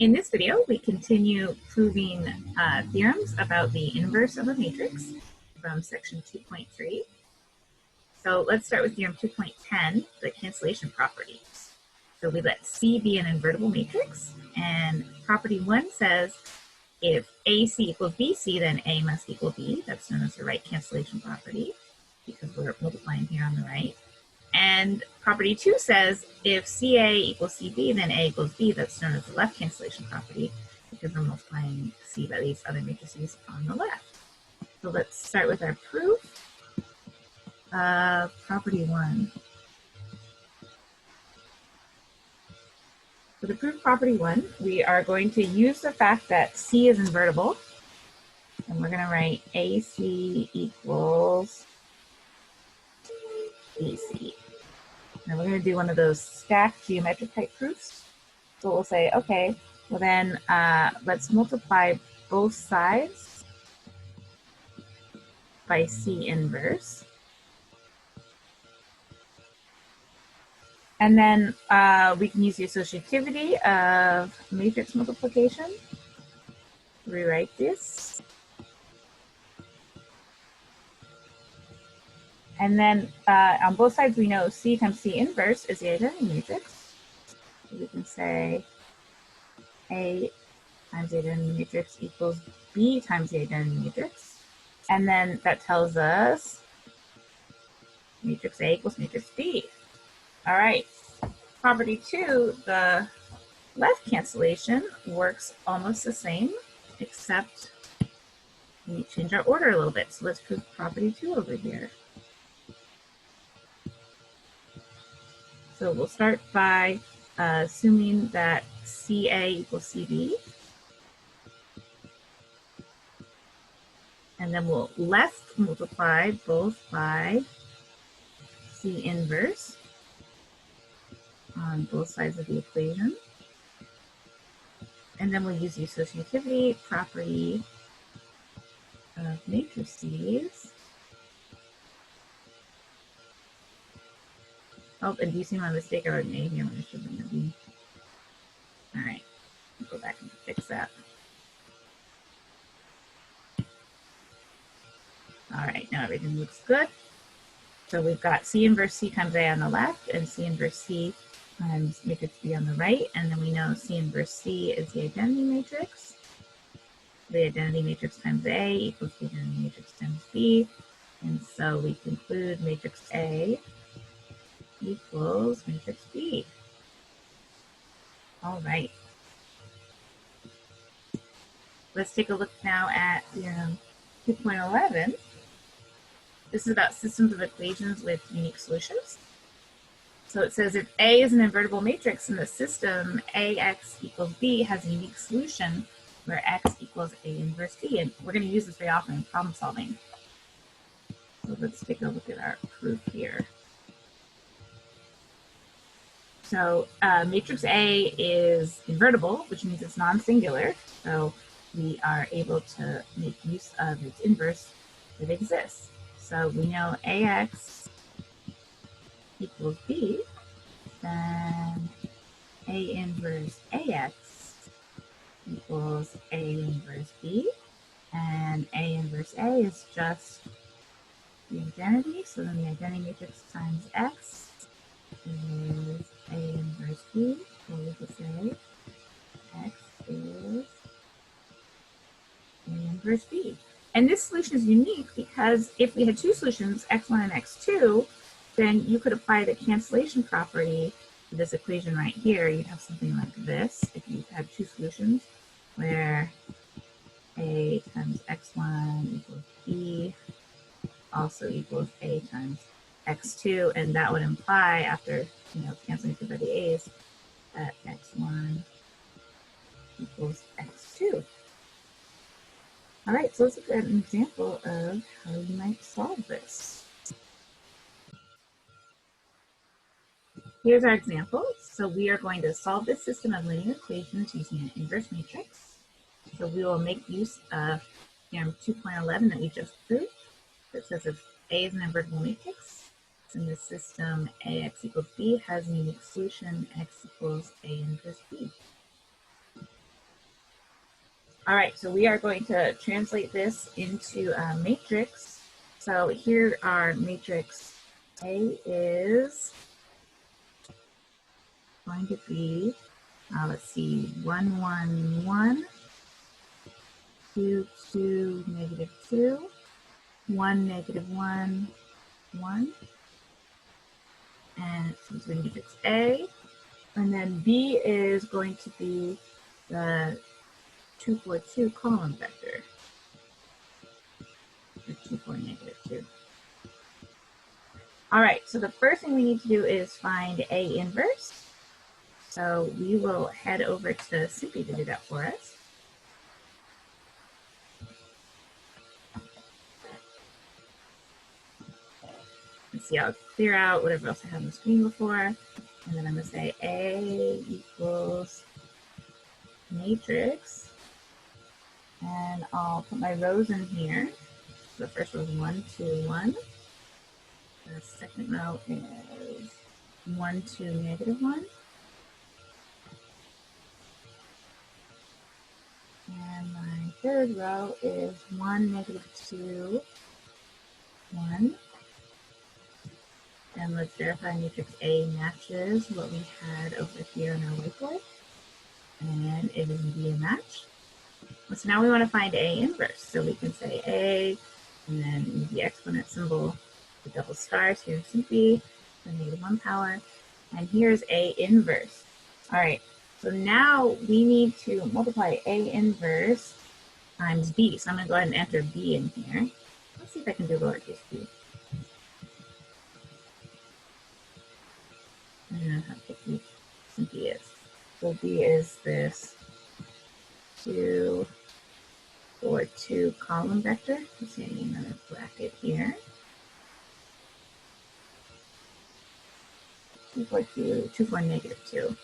In this video, we continue proving theorems about the inverse of a matrix from section 2.3. So let's start with theorem 2.10, the cancellation properties. So we let C be an invertible matrix, and property 1 says if AC equals BC, then A must equal B. That's known as the right cancellation property because we're multiplying here on the right. And property 2 says if CA equals CB, then A equals B. That's known as the left cancellation property because we're multiplying C by these other matrices on the left. So let's start with our proof. Property 1. So to prove property 1, we are going to use the fact that C is invertible. And we're going to write AC equals BC. Now we're going to do one of those stacked geometric type proofs. So we'll say, okay, well then let's multiply both sides by C inverse. And then we can use the associativity of matrix multiplication to rewrite this. And then on both sides, we know C times C inverse is the identity matrix. So we can say A times the identity matrix equals B times the identity matrix. And then that tells us matrix A equals matrix B. All right. Property 2, the left cancellation works almost the same, except we change our order a little bit. So let's prove property 2 over here. So we'll start by assuming that CA equals CB. And then we'll left multiply both by C inverse on both sides of the equation. And then we'll use the associativity property of matrices. Oh, and do you see my mistake I already made here when it should have been a B? All right, I'll go back and fix that. All right, now everything looks good. So we've got C inverse C times A on the left and C inverse C times matrix B on the right. And then we know C inverse C is the identity matrix. The identity matrix times A equals the identity matrix times B. And so we conclude matrix A equals matrix B. All right. Let's take a look now at theorem 2.11. This is about systems of equations with unique solutions. So it says if A is an invertible matrix in the system AX equals B has a unique solution where X equals A inverse B. And we're going to use this very often in problem solving. So let's take a look at our proof here. So matrix A is invertible, which means it's non-singular. So we are able to make use of its inverse that exists. So we know AX equals B, then A inverse AX equals A inverse B, and A inverse A is just the identity. So then the identity matrix times X is A inverse B, so we could say X is A inverse B. And this solution is unique because if we had two solutions, x1 and x2, then you could apply the cancellation property to this equation right here. You'd have something like this if you had two solutions where A times x1 equals B also equals A times x2, and that would imply, after canceling two by the A's, that x1 equals x2. All right, so let's look at an example of how you might solve this. Here's our example. So we are going to solve this system of linear equations using an inverse matrix. So we will make use of theorem 2.11 that we just proved. That says if A is an invertible matrix, in the system AX equals B has a unique solution, X equals A inverse B. All right, so we are going to translate this into a matrix. So here our matrix A is going to be, let's see, 1, 1, 1, 2, 2, negative 2, 1, negative 1, 1. And so we're matrix A. And then B is going to be the 2, 4, 2 column vector. 2, 4, negative 2. All right, so the first thing we need to do is find A inverse. So we will head over to Simpy to do that for us. Let's see, I'll clear out whatever else I had on the screen before. And then I'm going to say A equals matrix. And I'll put my rows in here. So the first row is 1, 2, 1. The second row is 1, 2, negative 1. And my third row is 1, negative 2, 1. And let's verify matrix A matches what we had over here on our whiteboard. And it is indeed a match. So now we want to find A inverse. So we can say A, and then use the exponent symbol, the double stars here in Simpy, the -1 power. And here's A inverse. All right, so now we need to multiply A inverse times B. So I'm going to go ahead and enter B in here. Let's see if I can do lowercase b. I don't know how picky Simpy is. So B is this 2, 4, 2 column vector. Let's see, I need another bracket here. 2, 4, 2, 2, 4, negative 2.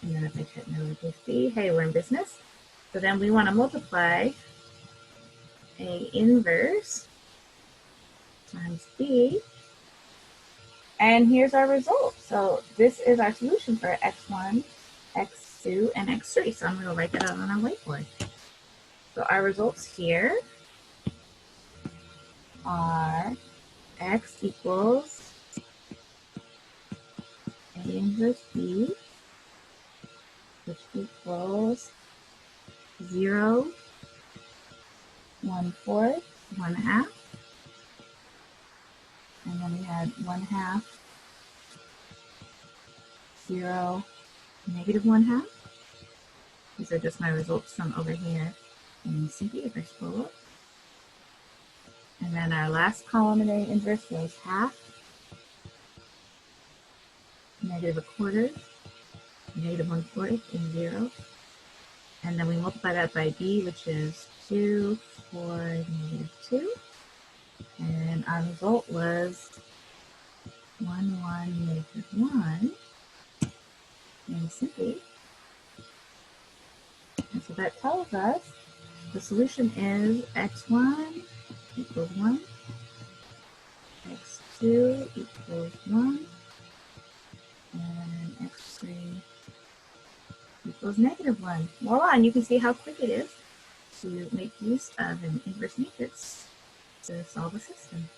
And then if I type lowercase b, hey, we're in business. So then we want to multiply A inverse times B. And here's our result. So this is our solution for x1, x2, and x3. So I'm going to write that out on our whiteboard. So our results here are x equals A inverse B, which equals 0, 1/4, 1/2. And then we had 1/2, 0, negative 1/2. These are just my results from over here in Simpy if I scroll up. And then our last column in A inverse was 1/2, negative 1/4, negative 1/4, and 0. And then we multiply that by B, which is 2, 4, negative 2. And our result was 1, 1, negative 1 in Simpy. And so that tells us the solution is x1 equals 1, x2 equals 1, and x3 equals negative 1. Voila, and you can see how quick it is to make use of an inverse matrix to solve a system.